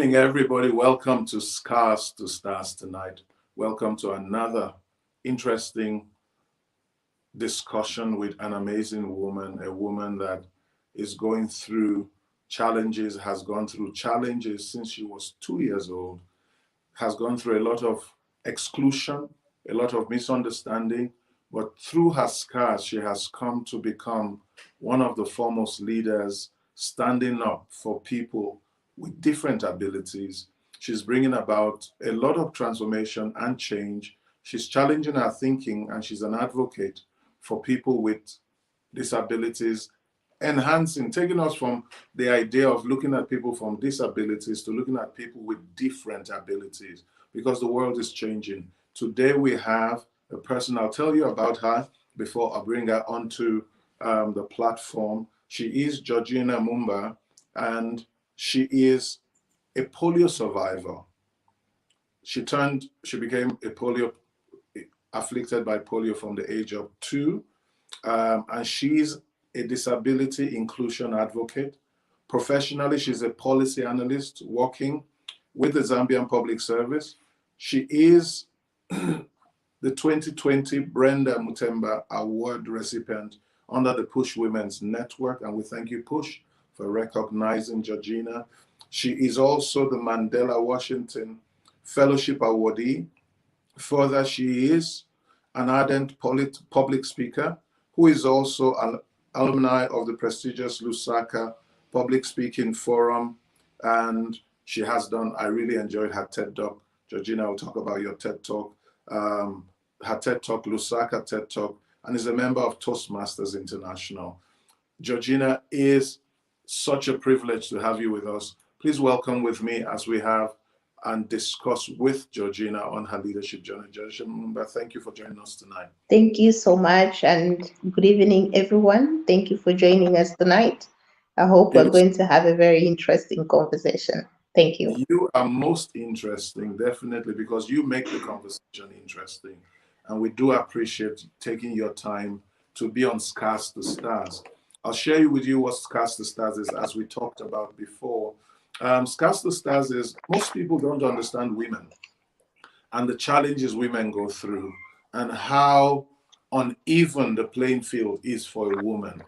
evening, everybody. Welcome to Scars to Stars tonight. Welcome to another interesting discussion with an amazing woman, a woman that is going through challenges, has gone through challenges since she was 2 years old, has gone through a lot of exclusion, a lot of misunderstanding, but through her scars, she has come to become one of the foremost leaders standing up for people with different abilities. She's bringing about a lot of transformation and change. She's challenging our thinking, and she's an advocate for people with disabilities, enhancing, taking us from the idea of looking at people from disabilities to looking at people with different abilities, because the world is changing. Today we have a person, I'll tell you about her before I bring her onto the platform. She is Georgina Mumba, and she is a polio survivor. She became a polio, afflicted by polio from the age of 2. And she's a disability inclusion advocate. Professionally, she's a policy analyst working with the Zambian Public Service. She is the 2020 Brenda Muntemba Award recipient under the Push Women's Network, and we thank you, Push, for recognizing Georgina. She is also the Mandela Washington Fellowship Awardee. Further, she is an ardent public speaker who is also an alumni of the prestigious Lusaka Public Speaking Forum. And she has done, I really enjoyed her TED Talk. Georgina will talk about your TED Talk, her TED Talk, Lusaka TED Talk, and is a member of Toastmasters International. Georgina, is such a privilege to have you with us. Please welcome with me as we have and discuss with Georgina on her leadership journey. Georgina Mumba, thank you for joining us tonight. Thank you so much, and good evening, everyone. Thank you for joining us tonight. I hope we're going to have a very interesting conversation. Thank you. You are most interesting, definitely, because you make the conversation interesting. And we do appreciate taking your time to be on Scars to Stars. I'll share with you what Scars to Stars is, as we talked about before. Scars to Stars is, most people don't understand women and the challenges women go through and how uneven the playing field is for a woman.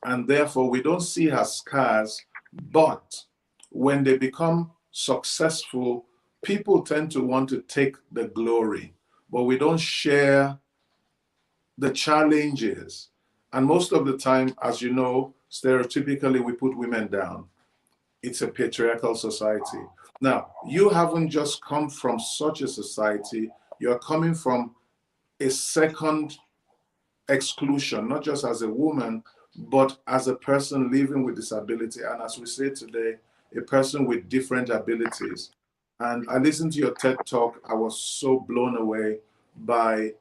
And therefore, we don't see her scars, but when they become successful, people tend to want to take the glory, but we don't share the challenges. And most of the time, as you know, stereotypically, we put women down. It's a patriarchal society. Now, you haven't just come from such a society, you're coming from a second exclusion, not just as a woman, but as a person living with disability. And as we say today, a person with different abilities. And I listened to your TED Talk. I was so blown away by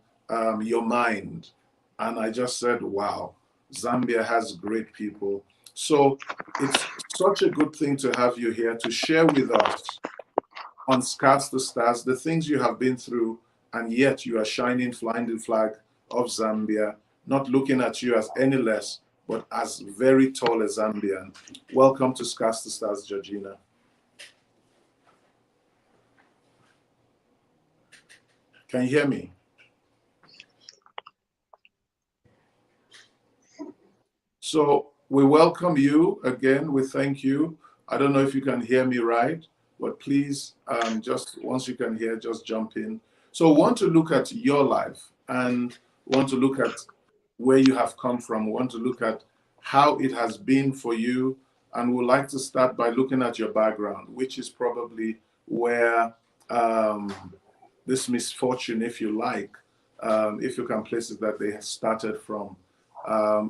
your mind. And I just said, wow, Zambia has great people. So it's such a good thing to have you here to share with us on Scars to Stars the things you have been through, and yet you are shining, flying the flag of Zambia, not looking at you as any less, but as very tall a Zambian. Welcome to Scars to Stars, Georgina. Can you hear me? So we welcome you again. We thank you. I don't know if you can hear me right, but please, just once you can hear, just jump in. So want to look at your life and want to look at where you have come from, want to look at how it has been for you, and would like to start by looking at your background, which is probably where this misfortune, if you like, if you can place it, that they started from.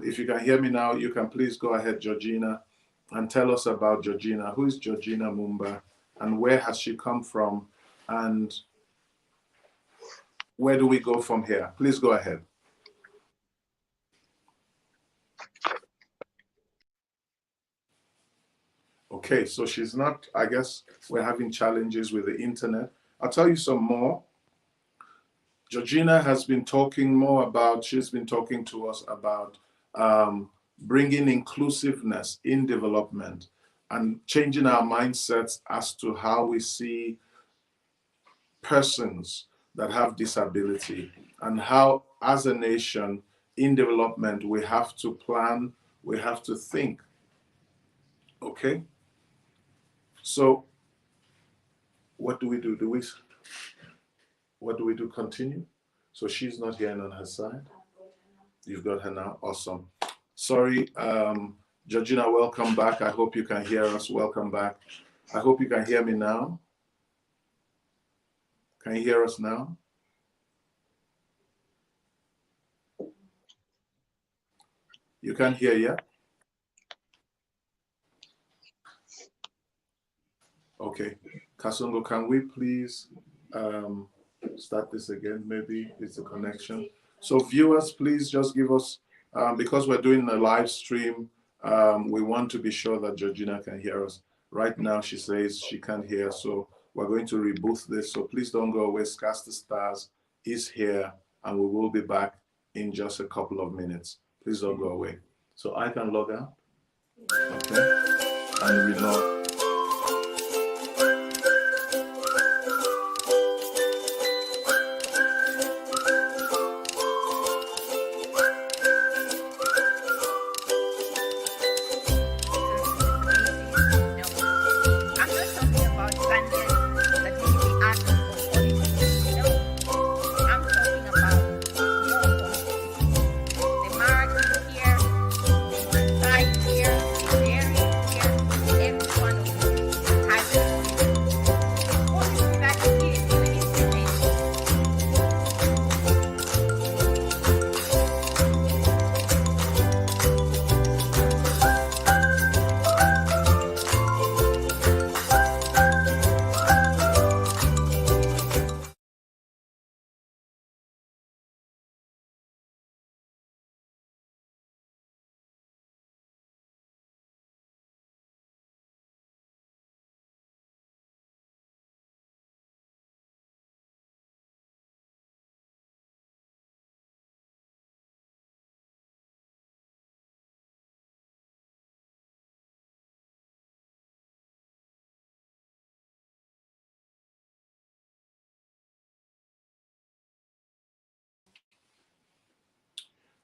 If you can hear me now, you can please go ahead, Georgina, and tell us about Georgina. Who is Georgina Mumba, and where has she come from, and where do we go from here? Please go ahead. Okay, so she's not, I guess we're having challenges with the internet. I'll tell you some more. Georgina has been talking more about, she's been talking to us about bringing inclusiveness in development. and changing our mindsets as to how we see persons that have disability, and how, as a nation in development, we have to plan, we have to think. Okay? So, what do we do? What do we do? Continue? So she's not here on her side? You've got her now? Awesome. Sorry, Georgina, welcome back. I hope you can hear us. Welcome back. I hope you can hear me now. Can you hear us now? You can hear, yeah? Okay. Kasongo, can we please start this again? Maybe it's a connection. So viewers, please just give us, because we're doing a live stream, we want to be sure that Georgina can hear us. Right now, she says she can't hear, so we're going to reboot this. So please don't go away. Cast the Stars is here, and we will be back in just a couple of minutes. Please don't go away. So I can log out, okay, and relog.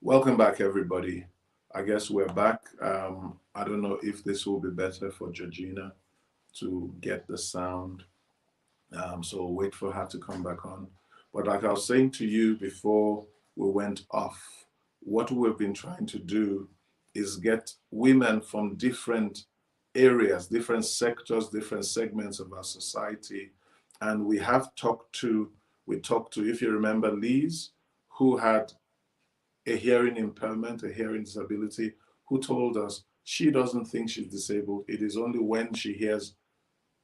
Welcome back, everybody. I guess we're back. I don't know if this will be better for Georgina to get the sound. So we'll wait for her to come back on. But like I was saying to you before we went off, what we've been trying to do is get women from different areas, different sectors, different segments of our society. And we talked to, if you remember, Liz, who had a hearing impairment, a hearing disability, who told us she doesn't think she's disabled. It is only when she hears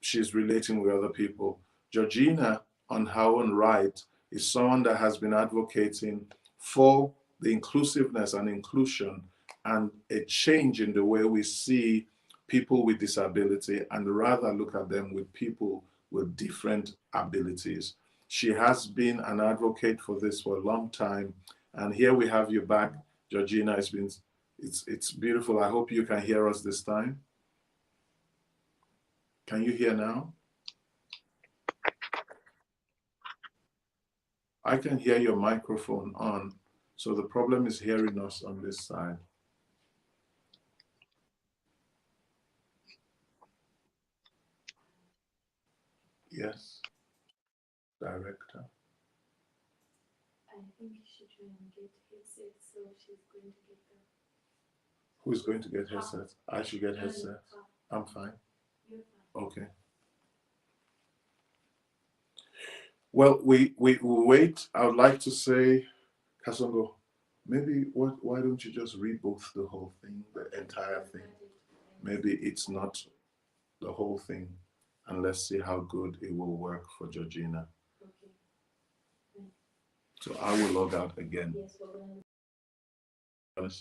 she's relating with other people. Georgina, on her own right, is someone that has been advocating for the inclusiveness and inclusion and a change in the way we see people with disability and rather look at them with people with different abilities. She has been an advocate for this for a long time. And here we have you back, Georgina. It's beautiful. I hope you can hear us this time. Can you hear now? I can hear your microphone on, so the problem is hearing us on this side. Yes, director. I think you should try and get headsets, so she's going to get them. Who's going to get headsets? I should get headsets. I'm fine. You're fine. Okay. Well, we wait. I would like to say, Kasongo, maybe why don't you just reboot the whole thing, the entire thing? Maybe it's not the whole thing, and let's see how good it will work for Georgina. Okay. So I will log out again. Yes, we're going to...